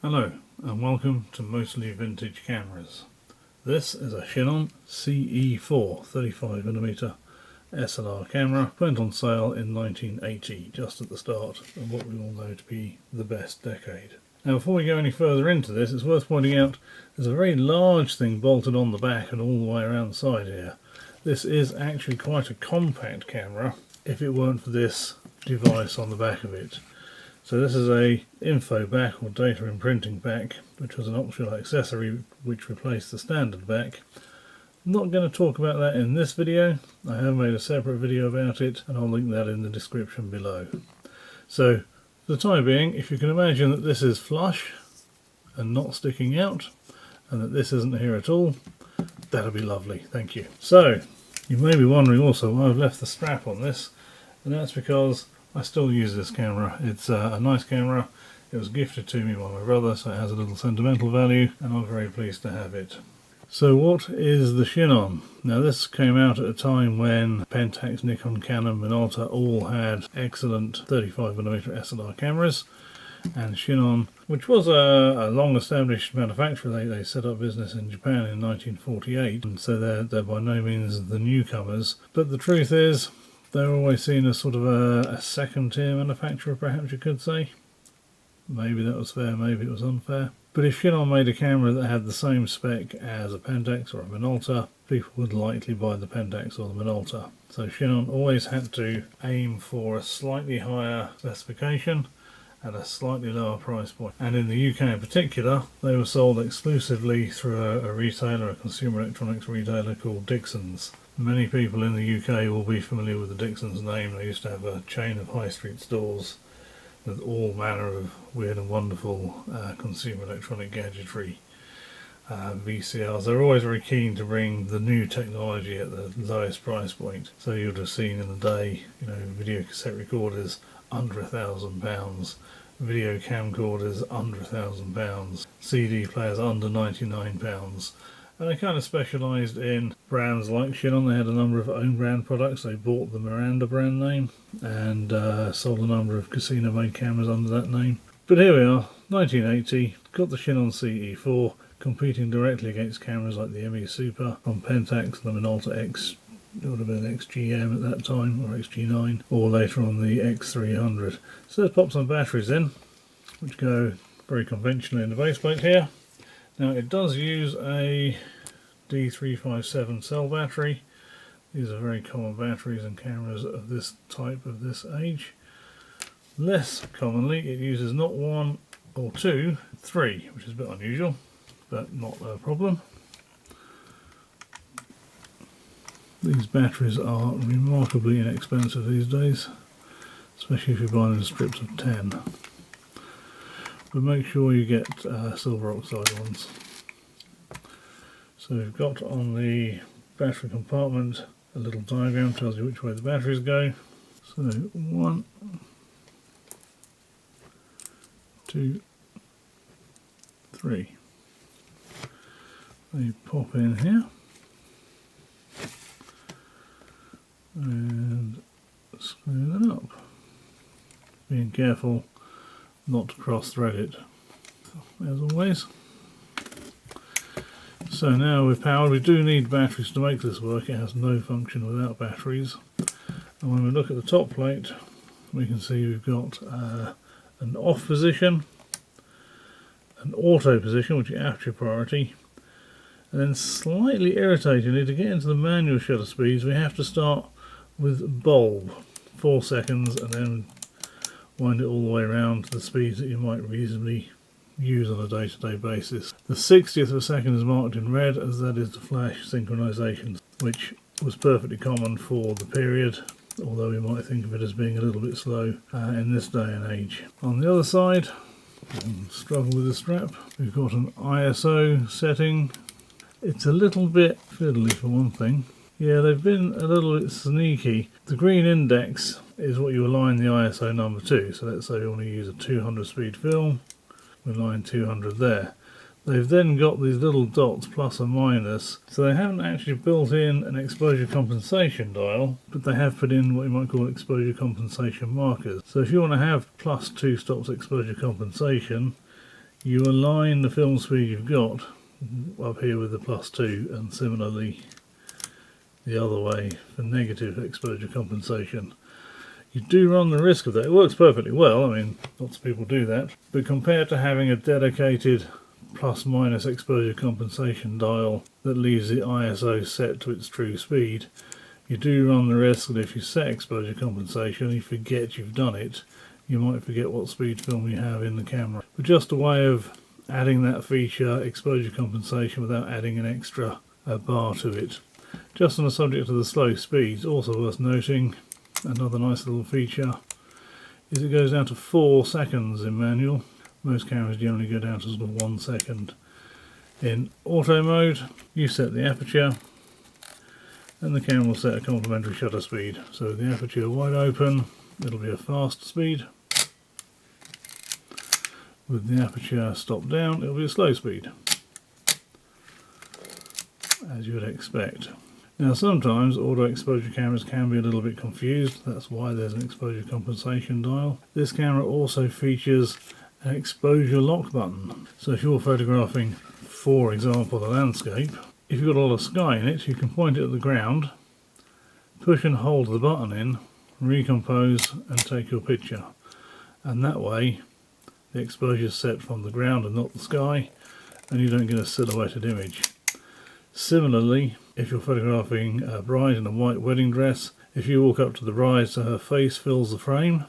Hello and welcome to Mostly Vintage Cameras. This is a Chinon CE-4 35mm SLR camera, went on sale in 1980, just at the start of what we all know to be the best decade. Now before we go any further into this, it's worth pointing out there's a very large thing bolted on the back and all the way around the side here. This is actually quite a compact camera if it weren't for this device on the back of it. So this is a info back or data imprinting back, which was an optional accessory which replaced the standard back. I'm not going to talk about that in this video. I have made a separate video about it and I'll link that in the description below. So for the time being, if you can imagine that this is flush and not sticking out and that this isn't here at all, that'll be lovely, thank you. So you may be wondering also why I've left the strap on this, and that's because I still use this camera. It's a nice camera. It was gifted to me by my brother, so it has a little sentimental value, and I'm very pleased to have it. So what is the Chinon? Now this came out at a time when Pentax, Nikon, Canon, Minolta all had excellent 35mm SLR cameras, and Chinon, which was a long established manufacturer, they set up business in Japan in 1948, and so they're by no means the newcomers. But the truth is, they're always seen as sort of a second-tier manufacturer, perhaps you could say. Maybe that was fair, maybe it was unfair. But if Chinon made a camera that had the same spec as a Pentax or a Minolta, people would likely buy the Pentax or the Minolta. So Chinon always had to aim for a slightly higher specification at a slightly lower price point. And in the UK in particular, they were sold exclusively through a retailer, a consumer electronics retailer called Dixons. Many people in the UK will be familiar with the Dixons name. They used to have a chain of high street stores with all manner of weird and wonderful consumer electronic gadgetry, VCRs. They're always very keen to bring the new technology at the lowest price point. So you'd have seen in the day, video cassette recorders under £1,000, video camcorders under £1,000, CD players under £99. And they kind of specialised in brands like Chinon. They had a number of own brand products. They bought the Miranda brand name and sold a number of casino made cameras under that name. But here we are, 1980, got the Chinon CE-4 competing directly against cameras like the ME Super from Pentax, the Minolta X, it would have been XGM at that time, or XG9, or later on the X300. So let's pop some batteries in, which go very conventionally in the base plate here. Now it does use a D357 cell battery. These are very common batteries in cameras of this type, of this age. Less commonly it uses not one or two, three, which is a bit unusual, but not a problem. These batteries are remarkably inexpensive these days, especially if you buy them in strips of 10. But make sure you get silver oxide ones. So we've got on the battery compartment a little diagram, tells you which way the batteries go. So 1, 2, 3. They pop in here and screw that up. Being careful not to cross thread it, as always. So now we're powered. We do need batteries to make this work. It has no function without batteries. And when we look at the top plate, we can see we've got an off position, an auto position, which is aperture priority, and then slightly irritatingly, to get into the manual shutter speeds, we have to start with bulb, 4 seconds, and then wind it all the way around to the speeds that you might reasonably use on a day-to-day basis. The 60th of a second is marked in red, as that is the flash synchronization, which was perfectly common for the period, although we might think of it as being a little bit slow in this day and age. On the other side, struggle with the strap, we've got an ISO setting. It's a little bit fiddly for one thing. Yeah, they've been a little bit sneaky. The green index is what you align the ISO number to. So let's say we want to use a 200 speed film, we align 200 there. They've then got these little dots, plus and minus, so they haven't actually built in an exposure compensation dial, but they have put in what you might call exposure compensation markers. So if you want to have +2 stops exposure compensation, you align the film speed you've got up here with the +2, and similarly the other way for negative exposure compensation. You do run the risk of that. It works perfectly well, I mean, lots of people do that, but compared to having a dedicated plus-minus exposure compensation dial that leaves the ISO set to its true speed, you do run the risk that if you set exposure compensation, you forget you've done it, you might forget what speed film you have in the camera. But just a way of adding that feature, exposure compensation, without adding an extra bar to it. Just on the subject of the slow speeds, also worth noting, another nice little feature is it goes down to 4 seconds in manual. Most cameras generally go down to sort of 1 second. In auto mode, you set the aperture, and the camera will set a complementary shutter speed. So with the aperture wide open, it'll be a fast speed. With the aperture stopped down, it'll be a slow speed, as you would expect. Now sometimes auto exposure cameras can be a little bit confused, that's why there's an exposure compensation dial. This camera also features an exposure lock button. So if you're photographing, for example, the landscape, if you've got a lot of sky in it, you can point it at the ground, push and hold the button in, recompose and take your picture. And that way the exposure is set from the ground and not the sky, and you don't get a silhouetted image. Similarly, if you're photographing a bride in a white wedding dress, if you walk up to the bride so her face fills the frame,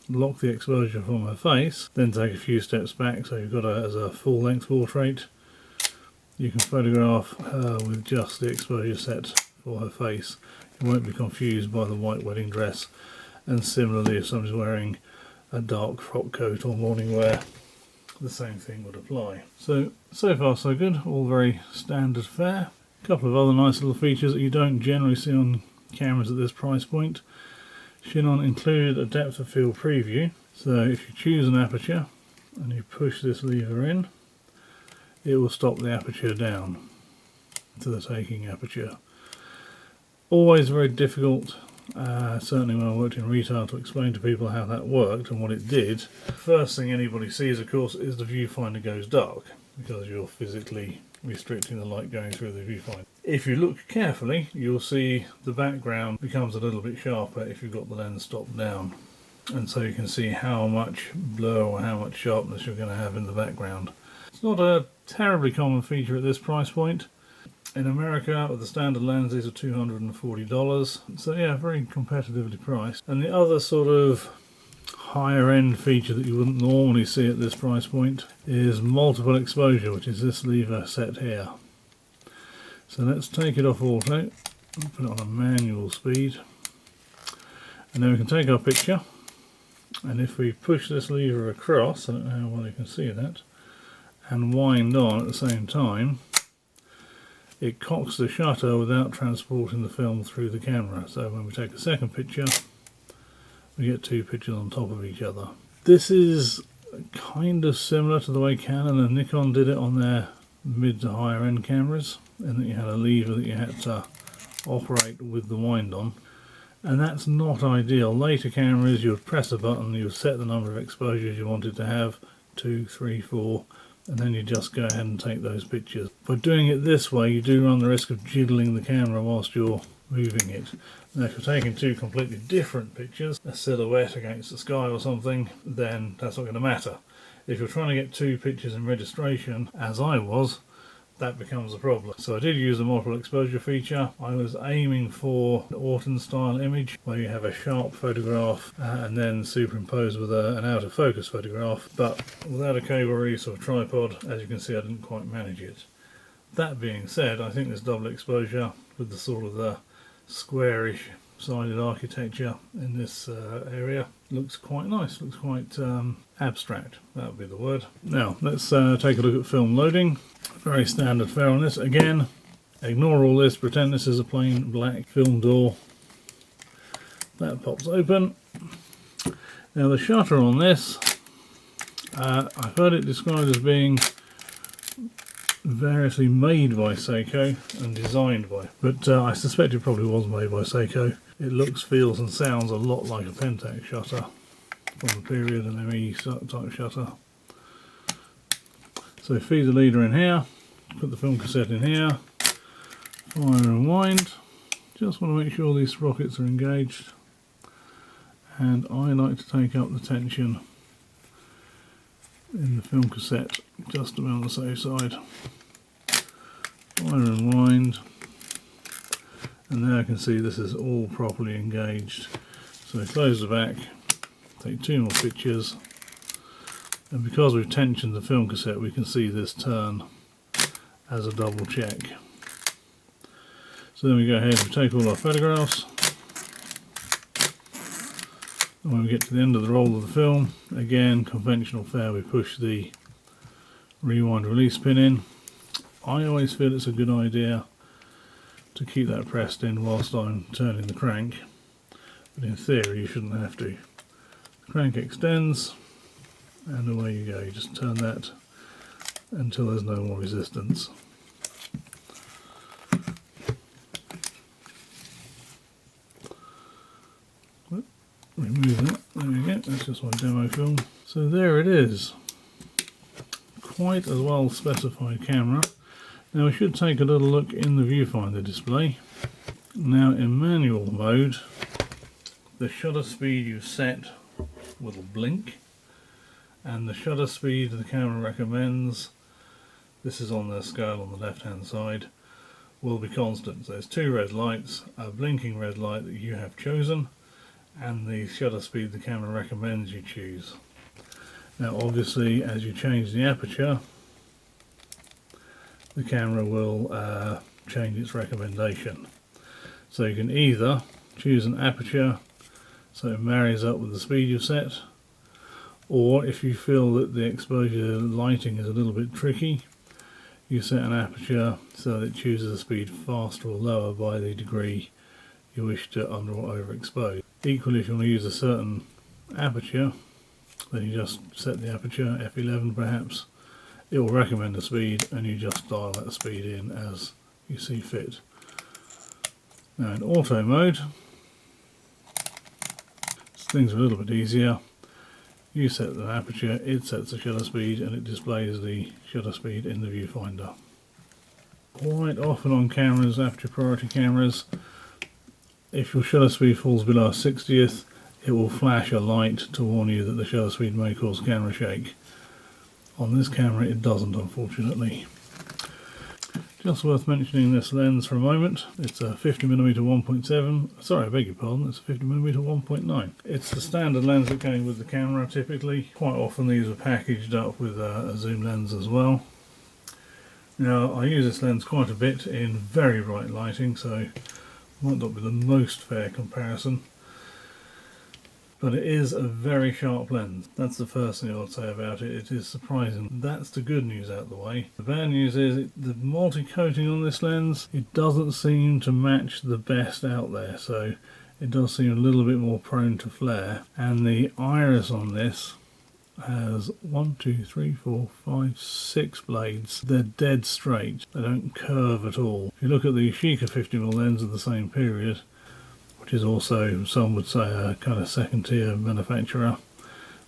lock the exposure from her face, then take a few steps back so you've got her as a full length portrait, you can photograph her with just the exposure set for her face. You won't be confused by the white wedding dress. And similarly, if somebody's wearing a dark frock coat or morning wear, the same thing would apply. So far so good, all very standard fare. A couple of other nice little features that you don't generally see on cameras at this price point. Chinon included a depth of field preview, so if you choose an aperture and you push this lever in, it will stop the aperture down to the taking aperture. Always very difficult, certainly when I worked in retail, to explain to people how that worked and what it did. First thing anybody sees, of course, is the viewfinder goes dark, because you're physically restricting the light going through the viewfinder. If you look carefully, you'll see the background becomes a little bit sharper if you've got the lens stopped down, and so you can see how much blur or how much sharpness you're going to have in the background. It's not a terribly common feature at this price point. In America, with the standard lenses, are $240, so yeah, very competitively priced. And the other sort of higher end feature that you wouldn't normally see at this price point is multiple exposure, which is this lever set here. So let's take it off auto and put it on a manual speed, and then we can take our picture, and if we push this lever across, I don't know how well you can see that, and wind on at the same time, it cocks the shutter without transporting the film through the camera. So when we take a second picture, we get two pictures on top of each other. This is kind of similar to the way Canon and Nikon did it on their mid to higher end cameras, in that you had a lever that you had to operate with the wind on, and that's not ideal. Later cameras, you would press a button, you would set the number of exposures you wanted to have, 2, 3, 4, and then you just go ahead and take those pictures. By doing it this way, you do run the risk of jiggling the camera whilst you're moving it. Now if you're taking two completely different pictures, a silhouette against the sky or something, then that's not going to matter. If you're trying to get two pictures in registration, as I was, that becomes a problem. So I did use the multiple exposure feature. I was aiming for an Orton style image where you have a sharp photograph and then superimposed with an out of focus photograph, but without a cable release or tripod, as you can see, I didn't quite manage it. That being said, I think this double exposure with the sort of the squarish sided architecture in this area looks quite nice, looks quite abstract, that would be the word. Now let's take a look at film loading. Very standard fare on this. Again, ignore all this, pretend this is a plain black film door. That pops open. Now the shutter on this, I've heard it described as being variously made by Seiko and designed by, but I suspect it probably was made by Seiko. It looks, feels and sounds a lot like a Pentax shutter from the period, an ME type shutter. So feed the leader in here, put the film cassette in here, fire and wind. Just want to make sure these sprockets are engaged, and I like to take up the tension in the film cassette just to be on the safe side. Fire and wind, and there I can see this is all properly engaged. So close the back, take 2 more pictures, and because we've tensioned the film cassette we can see this turn as a double check. So then we go ahead and take all our photographs, and when we get to the end of the roll of the film, again conventional fare, we push the rewind release pin in. I always feel it's a good idea to keep that pressed in whilst I'm turning the crank, but in theory you shouldn't have to. The crank extends and away you go. You just turn that until there's no more resistance. Remove that, there we go, that's just my demo film. So there it is. Quite a well specified camera. Now we should take a little look in the viewfinder display. Now in manual mode, the shutter speed you set will blink, and the shutter speed the camera recommends, this is on the scale on the left hand side, will be constant. So there's 2 red lights, a blinking red light that you have chosen, and the shutter speed the camera recommends you choose. Now obviously as you change the aperture, the camera will change its recommendation. So you can either choose an aperture so it marries up with the speed you've set, or if you feel that the exposure lighting is a little bit tricky, you set an aperture so that it chooses a speed faster or lower by the degree you wish to under or overexpose. Equally, if you want to use a certain aperture, then you just set the aperture, f11 perhaps, it will recommend a speed and you just dial that speed in as you see fit. Now in auto mode, things are a little bit easier. You set the aperture, it sets the shutter speed, and it displays the shutter speed in the viewfinder. Quite often on cameras, aperture priority cameras, if your shutter speed falls below a 60th, it will flash a light to warn you that the shutter speed may cause camera shake. On this camera it doesn't, unfortunately. Just worth mentioning this lens for a moment. It's a 50mm 1.7, sorry I beg your pardon, it's a 50mm 1.9. It's the standard lens that came with the camera typically. Quite often these are packaged up with a zoom lens as well. Now I use this lens quite a bit in very bright lighting, so it might not be the most fair comparison. But it is a very sharp lens. That's the first thing I would say about it. It is surprising. That's the good news out of the way. The bad news is the multi-coating on this lens, it doesn't seem to match the best out there. So it does seem a little bit more prone to flare. And the iris on this has 1, 2, 3, 4, 5, 6 blades. They're dead straight. They don't curve at all. If you look at the Sheikah 50mm lens of the same period, which is also, some would say, a kind of second tier manufacturer,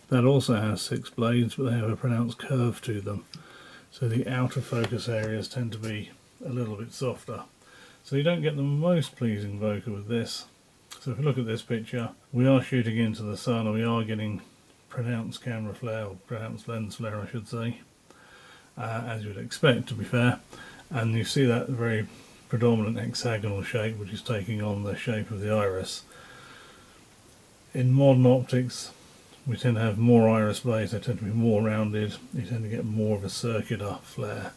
that also has 6 blades, but they have a pronounced curve to them. So the outer focus areas tend to be a little bit softer. So you don't get the most pleasing bokeh with this. So if you look at this picture, we are shooting into the sun, and we are getting pronounced camera flare, or pronounced lens flare I should say, as you'd expect, to be fair. And you see that very predominant hexagonal shape, which is taking on the shape of the iris. In modern optics we tend to have more iris blades, they tend to be more rounded, you tend to get more of a circular flare.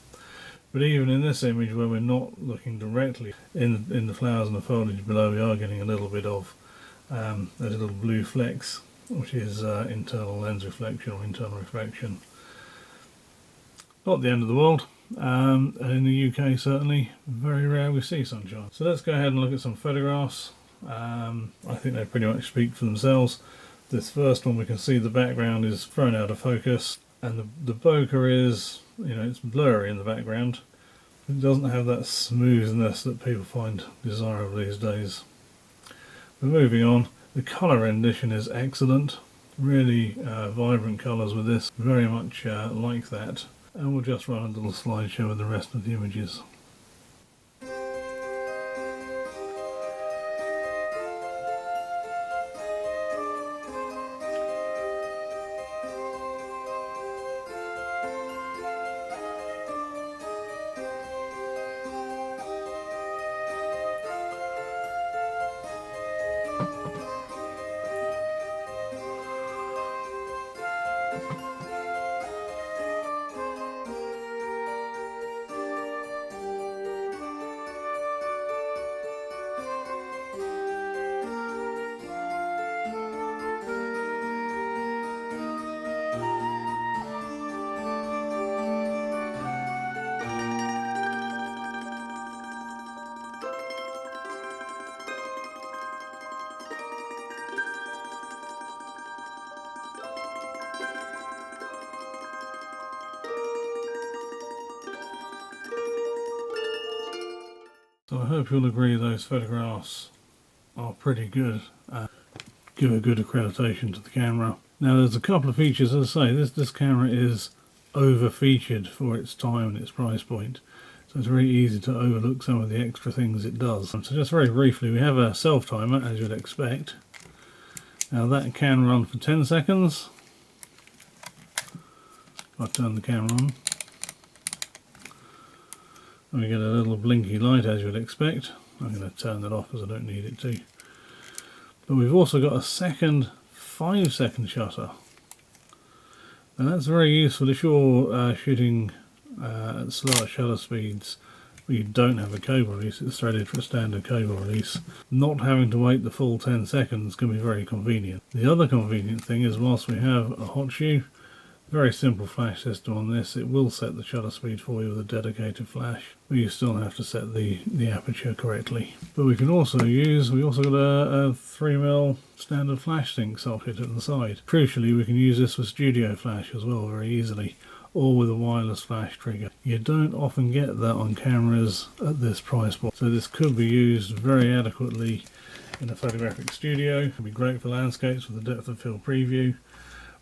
But even in this image, where we're not looking directly in the flowers and the foliage below, we are getting a little bit of those little blue flecks, which is internal lens reflection or internal reflection. Not the end of the world. And in the UK certainly, very rare we see sunshine. So let's go ahead and look at some photographs. I think they pretty much speak for themselves. This first one, we can see the background is thrown out of focus, and the bokeh is, you know, it's blurry in the background. It doesn't have that smoothness that people find desirable these days. But moving on, the colour rendition is excellent. Really vibrant colours with this, very much like that and we'll just run a little slideshow with the rest of the images. So I hope you'll agree those photographs are pretty good. Give a good accreditation to the camera. Now there's a couple of features, as I say, this camera is over featured for its time and its price point. So it's very easy to overlook some of the extra things it does. So just very briefly, we have a self timer, as you'd expect. Now that can run for 10 seconds. I'll turn the camera on. And we get a little blinky light, as you'd expect. I'm going to turn that off as I don't need it to. But we've also got a second 5-second shutter. And that's very useful if you're shooting at slower shutter speeds where you don't have a cable release. It's threaded for a standard cable release. Not having to wait the full 10 seconds can be very convenient. The other convenient thing is, whilst we have a hot shoe, very simple flash system on this, it will set the shutter speed for you with a dedicated flash, but you still have to set the aperture correctly. But we also got a 3mm standard flash sync socket at the side. Crucially, we can use this with studio flash as well very easily, or with a wireless flash trigger. You don't often get that on cameras at this price point, so this could be used very adequately in a photographic studio. It could be great for landscapes with a depth of field preview.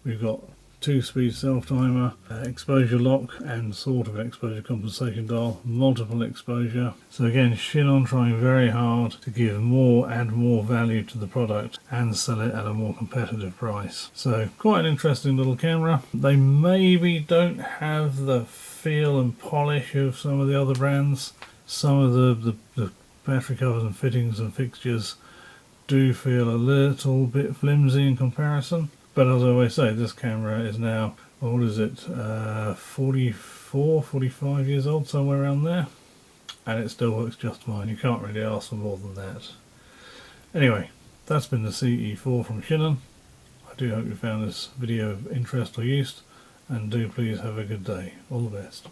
We've got 2-speed self-timer, exposure lock and sort of exposure compensation dial, multiple exposure. So again, Chinon trying very hard to give more and more value to the product and sell it at a more competitive price. So quite an interesting little camera. They maybe don't have the feel and polish of some of the other brands. Some of the battery covers and fittings and fixtures do feel a little bit flimsy in comparison. But as I always say, this camera is now, what is it, 44, 45 years old, somewhere around there. And it still works just fine. You can't really ask for more than that. Anyway, that's been the CE-4 from Chinon. I do hope you found this video of interest or use. And do please have a good day. All the best.